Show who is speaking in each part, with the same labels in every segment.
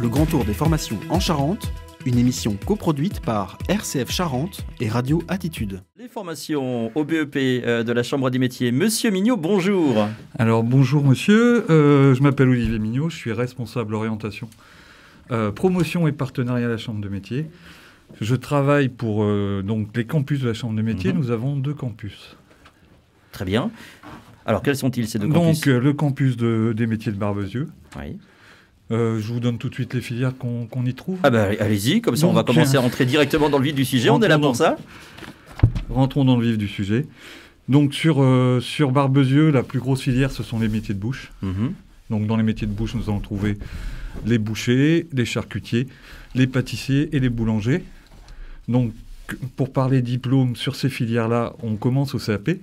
Speaker 1: Le Grand Tour des formations en Charente, une émission coproduite par RCF Charente et Radio Attitude.
Speaker 2: Les formations au BEP de la Chambre des métiers. Monsieur Mignot, bonjour.
Speaker 3: Alors bonjour monsieur, je m'appelle Olivier Mignot, je suis responsable orientation, promotion et partenariat à la Chambre de métiers. Je travaille pour donc les campus de la Chambre de métiers. Nous avons 2 campus.
Speaker 2: Très bien. Alors quels sont-ils ces 2 campus?
Speaker 3: Donc le campus des métiers de Barbezieux.
Speaker 2: Oui.
Speaker 3: Je vous donne tout de suite les filières qu'on y trouve.
Speaker 2: Ah bah allez-y, comme ça on va commencer à rentrer directement dans le vif du sujet, on est là pour ça.
Speaker 3: Rentrons dans le vif du sujet. Donc sur Barbezieux, la plus grosse filière, ce sont les métiers de bouche. Donc dans les métiers de bouche, nous allons trouver les bouchers, les charcutiers, les pâtissiers et les boulangers. Donc pour parler diplôme sur ces filières-là, on commence au CAP,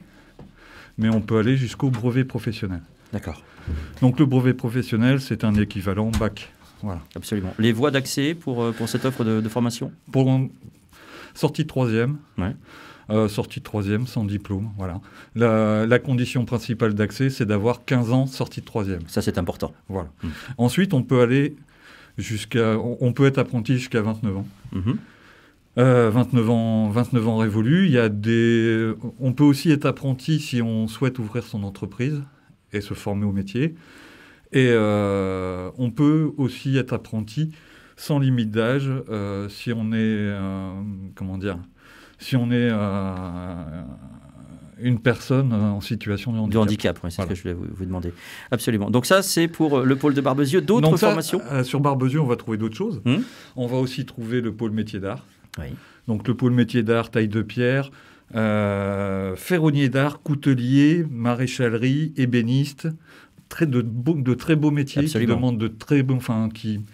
Speaker 3: mais on peut aller jusqu'au brevet professionnel.
Speaker 2: D'accord.
Speaker 3: Donc le brevet professionnel, c'est un équivalent bac. Voilà.
Speaker 2: Absolument. Les voies d'accès pour cette offre de formation?
Speaker 3: Pour sortie de 3e,
Speaker 2: ouais.
Speaker 3: Sortie de 3e sans diplôme. Voilà. La condition principale d'accès, c'est d'avoir 15 ans sortie de 3e.
Speaker 2: Ça, c'est important.
Speaker 3: Voilà. Ensuite, on peut aller on peut être apprenti jusqu'à 29 ans. 29 ans révolus. On peut aussi être apprenti si on souhaite ouvrir son entreprise et se former au métier. Et on peut aussi être apprenti sans limite d'âge si on est, une personne en situation de handicap.
Speaker 2: De handicap, oui, c'est voilà. Ce que je voulais vous demander. Absolument. Donc ça, c'est pour le pôle de Barbezieux. D'autres formations?
Speaker 3: Sur Barbezieux, on va trouver d'autres choses. On va aussi trouver le pôle métier d'art.
Speaker 2: Oui.
Speaker 3: Donc le pôle métier d'art, taille de pierre, ferronnier d'art, coutelier, maréchalerie, ébéniste, de très beaux métiers. Absolument. Qui demandent de très bons, qui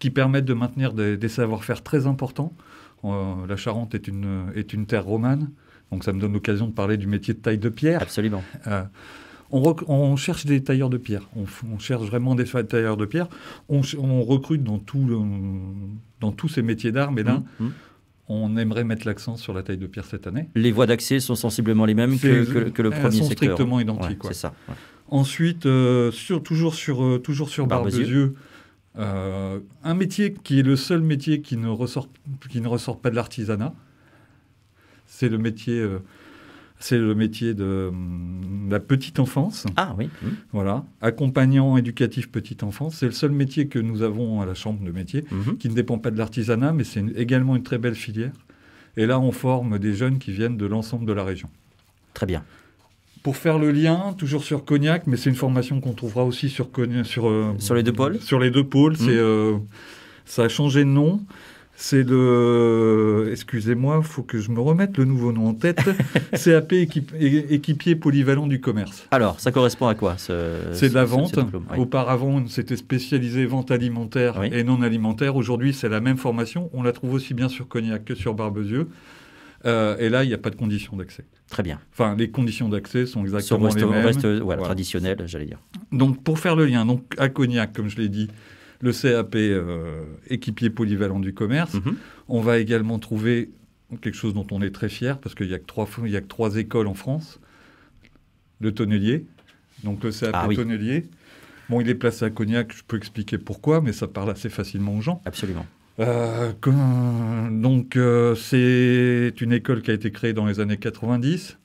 Speaker 3: permettent de maintenir des savoir-faire très importants. La Charente est une terre romane, donc ça me donne l'occasion de parler du métier de taille de pierre.
Speaker 2: Absolument.
Speaker 3: On cherche des tailleurs de pierre. On cherche vraiment des tailleurs de pierre. On recrute dans tous ces métiers d'art, mais là, on aimerait mettre l'accent sur la taille de pierre cette année.
Speaker 2: Les voies d'accès sont sensiblement les mêmes que le premier secteur. Elles sont
Speaker 3: strictement identiques.
Speaker 2: Ouais, c'est ça. Ouais.
Speaker 3: Ensuite, toujours sur Barbezieux, un métier qui est le seul métier qui ne ressort pas de l'artisanat. C'est le métier de la petite enfance.
Speaker 2: Ah oui.
Speaker 3: Voilà, accompagnant éducatif petite enfance. C'est le seul métier que nous avons à la Chambre de métier, qui ne dépend pas de l'artisanat, mais c'est également une très belle filière. Et là, on forme des jeunes qui viennent de l'ensemble de la région.
Speaker 2: Très bien.
Speaker 3: Pour faire le lien, toujours sur Cognac, mais c'est une formation qu'on trouvera aussi sur
Speaker 2: les 2 pôles.
Speaker 3: Sur les 2 pôles, ça a changé de nom. C'est excusez-moi, il faut que je me remette le nouveau nom en tête, CAP équipier polyvalent du commerce.
Speaker 2: Alors, ça correspond à quoi
Speaker 3: c'est de la vente. Oui. Auparavant, on s'était spécialisé vente alimentaire et non alimentaire. Aujourd'hui, c'est la même formation. On la trouve aussi bien sur Cognac que sur Barbezieux. Et là, il n'y a pas de conditions d'accès.
Speaker 2: Très bien.
Speaker 3: Enfin, les conditions d'accès sont exactement les mêmes.
Speaker 2: Voilà. Traditionnelles, j'allais dire.
Speaker 3: Donc, pour faire le lien, à Cognac, comme je l'ai dit, le CAP équipier polyvalent du commerce. On va également trouver quelque chose dont on est très fier, parce qu'il n'y a que 3 écoles en France. Le tonnelier, donc le CAP tonnelier. Bon, il est placé à Cognac, je peux expliquer pourquoi, mais ça parle assez facilement aux gens.
Speaker 2: Absolument.
Speaker 3: C'est une école qui a été créée dans les années 90.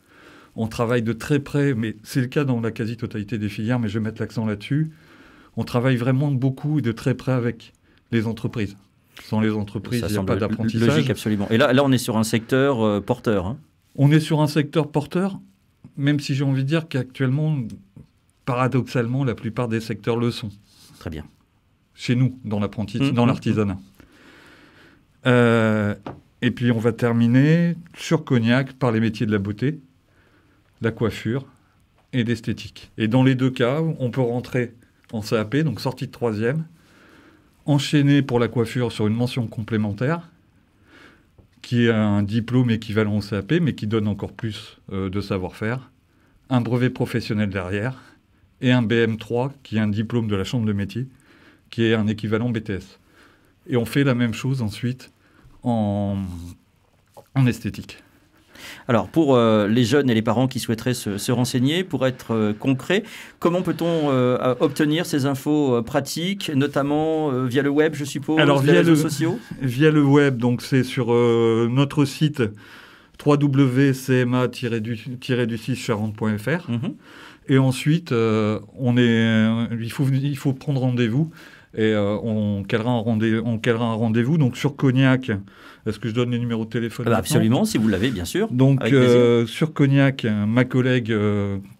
Speaker 3: On travaille de très près, mais c'est le cas dans la quasi-totalité des filières, mais je vais mettre l'accent là-dessus. On travaille vraiment beaucoup et de très près avec les entreprises. Sans les entreprises, il n'y a pas d'apprentissage.
Speaker 2: Logique, absolument. Et là, on est sur un secteur porteur.
Speaker 3: On est sur un secteur porteur, même si j'ai envie de dire qu'actuellement, paradoxalement, la plupart des secteurs le sont.
Speaker 2: Très bien.
Speaker 3: Chez nous, dans l'artisanat. Et puis, on va terminer sur Cognac par les métiers de la beauté, la coiffure et l'esthétique. Et dans les 2 cas, on peut rentrer en CAP, donc sortie de 3e, enchaîné pour la coiffure sur une mention complémentaire, qui est un diplôme équivalent au CAP, mais qui donne encore plus de savoir-faire, un brevet professionnel derrière, et un BM3, qui est un diplôme de la Chambre de métier, qui est un équivalent BTS. Et on fait la même chose ensuite en esthétique.
Speaker 2: Alors, pour les jeunes et les parents qui souhaiteraient se renseigner, pour être concret, comment peut-on obtenir ces infos pratiques, notamment via le web, je suppose, les réseaux sociaux ?
Speaker 3: Via le web, donc c'est sur notre site www.cma-du6charente.fr. Et ensuite, il faut prendre rendez-vous et on calera un rendez-vous. Donc sur Cognac, est-ce que je donne les numéros de téléphone ?
Speaker 2: Absolument, si vous l'avez, bien sûr.
Speaker 3: Donc sur Cognac, ma collègue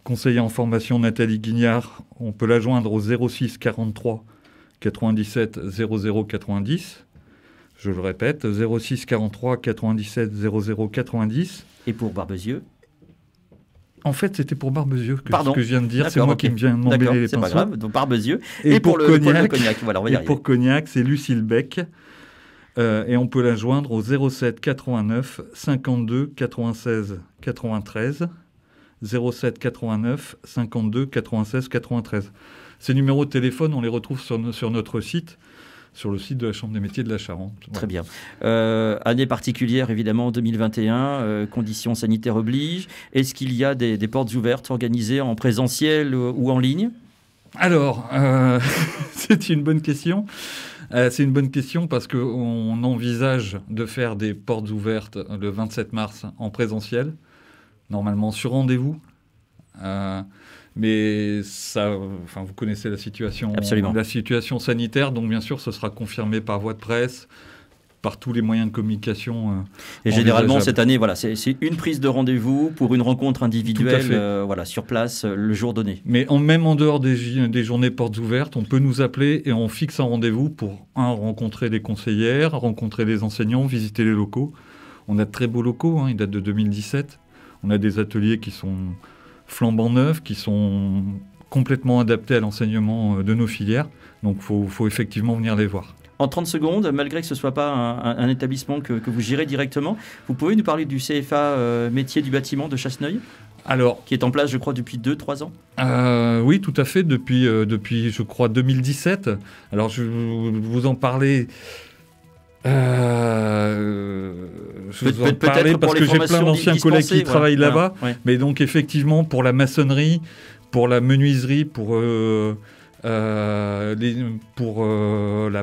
Speaker 3: conseillère en formation Nathalie Guignard, on peut la joindre au 06 43 97 00 90. Je le répète, 06 43 97 00 90.
Speaker 2: Et pour Barbezieux ?
Speaker 3: En fait, c'était pour Barbezieux ce que je viens de dire. C'est moi qui me viens de m'embêter les pinceaux.
Speaker 2: C'est pas grave. Donc Barbezieux.
Speaker 3: Et pour
Speaker 2: le
Speaker 3: Cognac,
Speaker 2: voilà, on va y arriver.
Speaker 3: Pour Cognac, c'est Lucille Beck. Et on peut la joindre au 07 89 52 96 93. 07 89 52 96 93. Ces numéros de téléphone, on les retrouve sur notre site. Sur le site de la Chambre des métiers de la Charente. Voilà.
Speaker 2: Très bien. Année particulière, évidemment, 2021, conditions sanitaires obligent. Est-ce qu'il y a des portes ouvertes organisées en présentiel ou en ligne ?
Speaker 3: Alors, c'est une bonne question. C'est une bonne question parce qu'on envisage de faire des portes ouvertes le 27 mars en présentiel, normalement sur rendez-vous. Mais ça, vous connaissez la situation sanitaire, donc bien sûr, ce sera confirmé par voie de presse, par tous les moyens de communication.
Speaker 2: Et généralement, cette année, c'est une prise de rendez-vous pour une rencontre individuelle, sur place, le jour donné.
Speaker 3: Mais même en dehors des journées portes ouvertes, on peut nous appeler et on fixe un rendez-vous pour rencontrer les conseillères, rencontrer les enseignants, visiter les locaux. On a de très beaux locaux, ils datent de 2017. On a des ateliers qui sont flambant neufs, qui sont complètement adaptés à l'enseignement de nos filières. Donc, il faut effectivement venir les voir.
Speaker 2: En 30 secondes, malgré que ce ne soit pas un établissement que vous gérez directement, vous pouvez nous parler du CFA métier du bâtiment de Chasseneuil ? Alors, qui est en place, je crois, depuis 2-3 ans ?
Speaker 3: Oui, tout à fait, depuis, je crois, 2017. Alors, je vais vous en parler... je vous en parler parce que j'ai plein d'anciens collègues qui travaillent là-bas. Ouais. Mais donc, effectivement, pour la maçonnerie, pour la menuiserie, pour la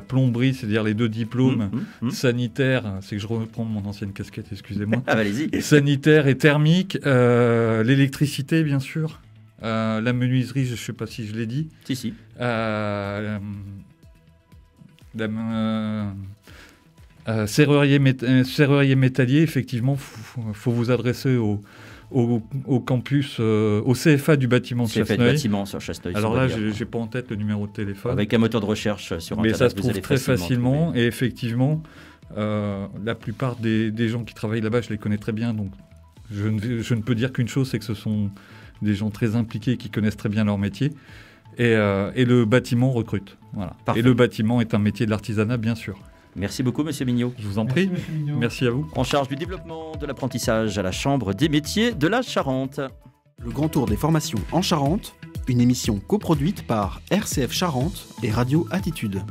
Speaker 3: plomberie, c'est-à-dire les 2 diplômes sanitaires, c'est que je reprends mon ancienne casquette, excusez-moi.
Speaker 2: Allez-y.
Speaker 3: Sanitaire et thermique, l'électricité, bien sûr, la menuiserie, je ne sais pas si je l'ai dit.
Speaker 2: Si.
Speaker 3: Serrurier métallier, effectivement, faut vous adresser au campus, au CFA du bâtiment de
Speaker 2: Chasseneuil.
Speaker 3: Alors là, j'ai pas en tête le numéro de téléphone.
Speaker 2: Avec un moteur de recherche sur Internet.
Speaker 3: Mais ça se trouve très facilement. Et effectivement, la plupart des gens qui travaillent là-bas, je les connais très bien. Donc, je ne peux dire qu'une chose, c'est que ce sont des gens très impliqués qui connaissent très bien leur métier. Et le bâtiment recrute. Voilà. Et le bâtiment est un métier de l'artisanat, bien sûr.
Speaker 2: Merci beaucoup, Monsieur Mignot.
Speaker 3: Je vous en prie. Merci à vous.
Speaker 2: En charge du développement de l'apprentissage à la Chambre des métiers de la Charente.
Speaker 1: Le Grand Tour des formations en Charente, une émission coproduite par RCF Charente et Radio Attitude.